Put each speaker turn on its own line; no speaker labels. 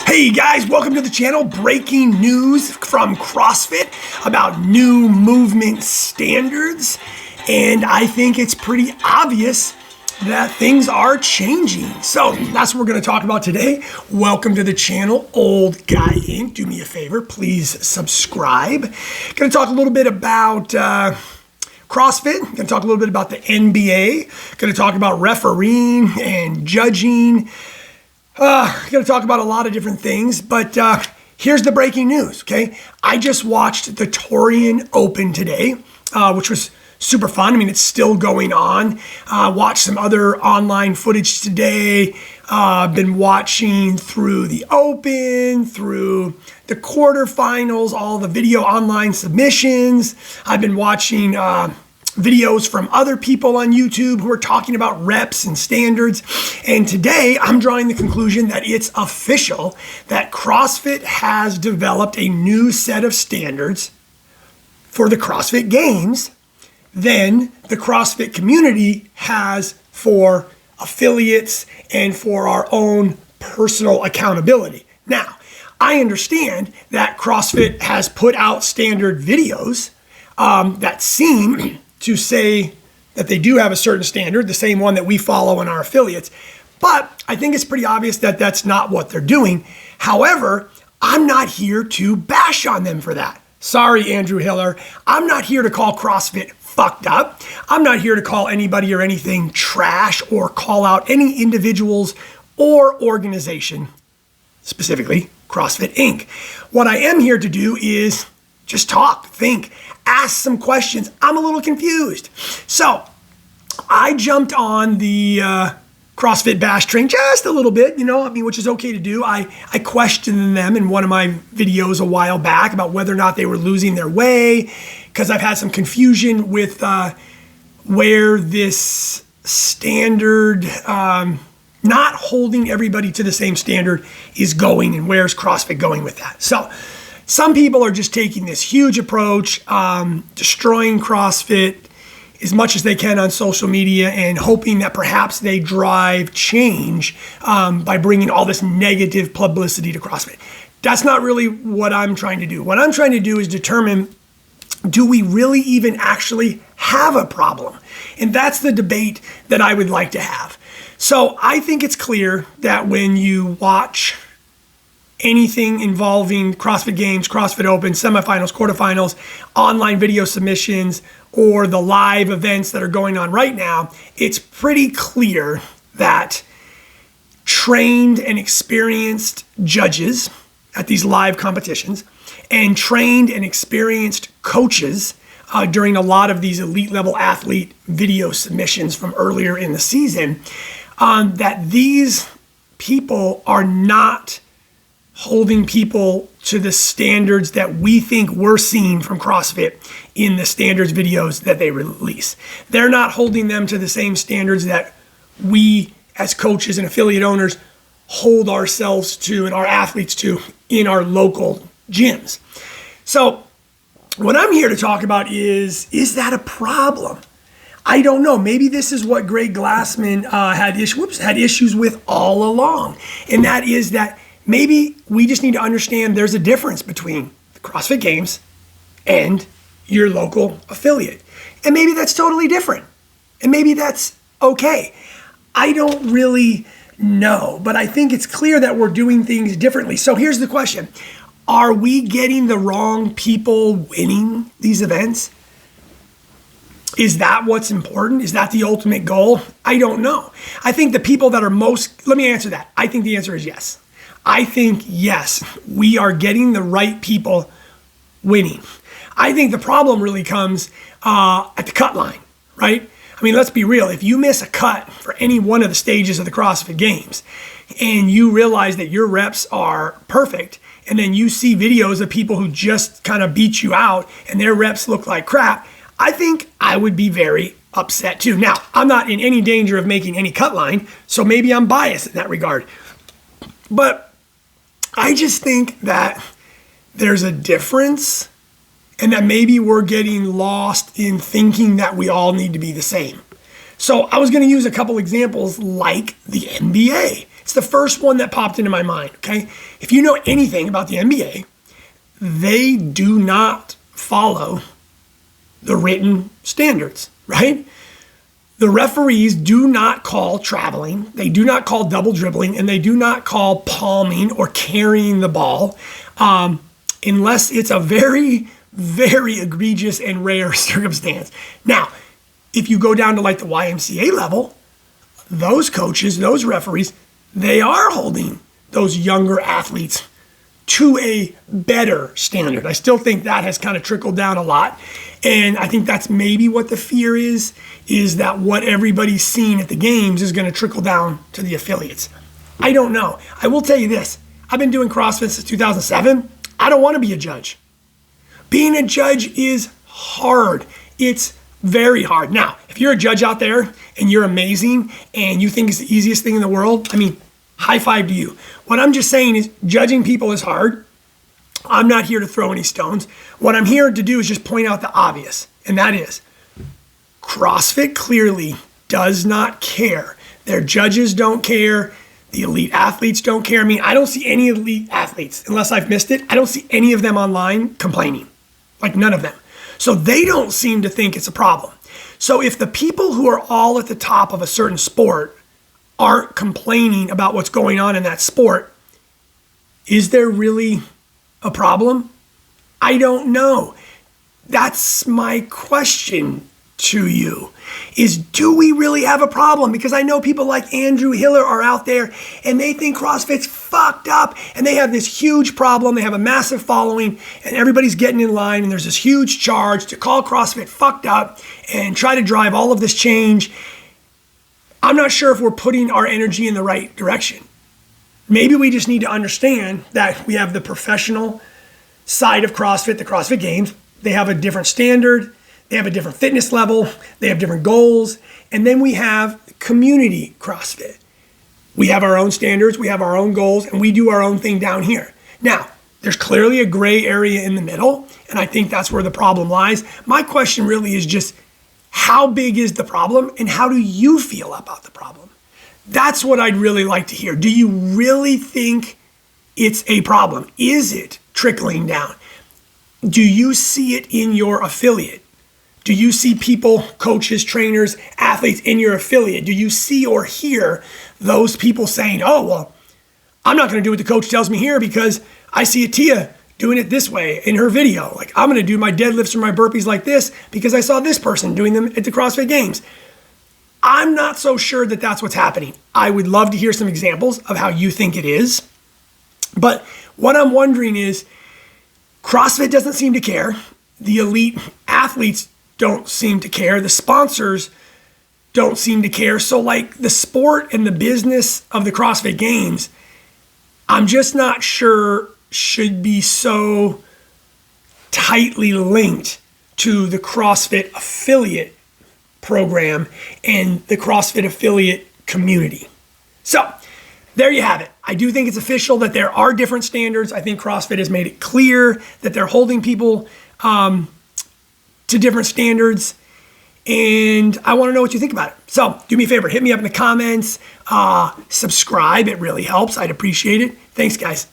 Hey guys, welcome to the channel. Breaking news from CrossFit about new movement standards. And I think it's pretty obvious that things are changing. So that's what we're going to talk about today. Welcome to the channel, Old Guy Inc. Do me a favor, please subscribe. Going to talk a little bit about CrossFit. Going to talk a little bit about the NBA. Going to talk about refereeing and judging. Going to talk about a lot of different things, but here's the breaking news, okay? I just watched the Torian Open today, which was super fun. I mean, it's still going on. Watched some other online footage today. Been watching through the Open, through the quarterfinals, all the video online submissions. I've been watching videos from other people on YouTube who are talking about reps and standards. And today I'm drawing the conclusion that it's official that CrossFit has developed a new set of standards for the CrossFit Games than the CrossFit community has for affiliates and for our own personal accountability. Now, I understand that CrossFit has put out standard videos that seem to say that they do have a certain standard, the same one that we follow in our affiliates. But I think it's pretty obvious that that's not what they're doing. However, I'm not here to bash on them for that. Sorry, Andrew Hiller. I'm not here to call CrossFit fucked up. I'm not here to call anybody or anything trash or call out any individuals or organization, specifically CrossFit Inc. What I am here to do is just talk, think, ask some questions. I'm a little confused. So I jumped on the CrossFit Bash train just a little bit, which is okay to do. I questioned them in one of my videos a while back about whether or not they were losing their way, because I've had some confusion with where this standard, not holding everybody to the same standard, is going, and where's CrossFit going with that. So some people are just taking this huge approach, destroying CrossFit as much as they can on social media and hoping that perhaps they drive change by bringing all this negative publicity to CrossFit. That's not really what I'm trying to do. What I'm trying to do is determine, do we really even actually have a problem? And that's the debate that I would like to have. So I think it's clear that when you watch anything involving CrossFit Games, CrossFit Open, semifinals, quarterfinals, online video submissions, or the live events that are going on right now, it's pretty clear that trained and experienced judges at these live competitions and trained and experienced coaches during a lot of these elite level athlete video submissions from earlier in the season, that these people are not holding people to the standards that we think we're seeing from CrossFit in the standards videos that they release. They're not holding them to the same standards that we as coaches and affiliate owners hold ourselves to and our athletes to in our local gyms. So what I'm here to talk about is that a problem? I don't know. Maybe this is what Greg Glassman had issues with all along. And that is that maybe we just need to understand there's a difference between the CrossFit Games and your local affiliate. And maybe that's totally different. And maybe that's okay. I don't really know, but I think it's clear that we're doing things differently. So here's the question. Are we getting the wrong people winning these events? Is that what's important? Is that the ultimate goal? I don't know. I think the people that are let me answer that. I think the answer is yes. I think, yes, we are getting the right people winning. I think the problem really comes at the cut line, right? I mean, let's be real. If you miss a cut for any one of the stages of the CrossFit Games and you realize that your reps are perfect, and then you see videos of people who just kind of beat you out and their reps look like crap, I think I would be very upset too. Now, I'm not in any danger of making any cut line, so maybe I'm biased in that regard. But I just think that there's a difference and that maybe we're getting lost in thinking that we all need to be the same. So I was going to use a couple examples like the NBA. It's the first one that popped into my mind, okay? If you know anything about the NBA, they do not follow the written standards, right? The referees do not call traveling, they do not call double dribbling, and they do not call palming or carrying the ball unless it's a very, very egregious and rare circumstance. Now, if you go down to like the YMCA level, those coaches, those referees, they are holding those younger athletes to a better standard. I still think that has kind of trickled down a lot. And I think that's maybe what the fear is that what everybody's seeing at the games is going to trickle down to the affiliates. I don't know. I will tell you this. I've been doing CrossFit since 2007. I don't want to be a judge. Being a judge is hard. It's very hard. Now, if you're a judge out there and you're amazing and you think it's the easiest thing in the world, I mean, high five to you. What I'm just saying is judging people is hard. I'm not here to throw any stones. What I'm here to do is just point out the obvious, and that is CrossFit clearly does not care. Their judges don't care. The elite athletes don't care. I mean, I don't see any elite athletes, unless I've missed it. I don't see any of them online complaining, like none of them. So they don't seem to think it's a problem. So if the people who are all at the top of a certain sport aren't complaining about what's going on in that sport, is there really a problem? I don't know. That's my question to you, is do we really have a problem? Because I know people like Andrew Hiller are out there and they think CrossFit's fucked up and they have this huge problem. They have a massive following and everybody's getting in line and there's this huge charge to call CrossFit fucked up and try to drive all of this change. I'm not sure if we're putting our energy in the right direction. Maybe we just need to understand that we have the professional side of CrossFit, the CrossFit Games. They have a different standard. They have a different fitness level. They have different goals. And then we have community CrossFit. We have our own standards. We have our own goals. And we do our own thing down here. Now, there's clearly a gray area in the middle. And I think that's where the problem lies. My question really is just, how big is the problem? And how do you feel about the problem? That's what I'd really like to hear. Do you really think it's a problem? Is it trickling down? Do you see it in your affiliate? Do you see people, coaches, trainers, athletes in your affiliate? Do you see or hear those people saying, oh, well, I'm not going to do what the coach tells me here because I see Atia doing it this way in her video. Like, I'm going to do my deadlifts or my burpees like this because I saw this person doing them at the CrossFit Games. I'm not so sure that that's what's happening. I would love to hear some examples of how you think it is. But what I'm wondering is, CrossFit doesn't seem to care. The elite athletes don't seem to care. The sponsors don't seem to care. So like the sport and the business of the CrossFit Games, I'm just not sure should be so tightly linked to the CrossFit affiliate program and the CrossFit affiliate community. So there you have it. I do think it's official that there are different standards. I think CrossFit has made it clear that they're holding people to different standards. And I want to know what you think about it. So do me a favor, hit me up in the comments, subscribe. It really helps. I'd appreciate it. Thanks, guys.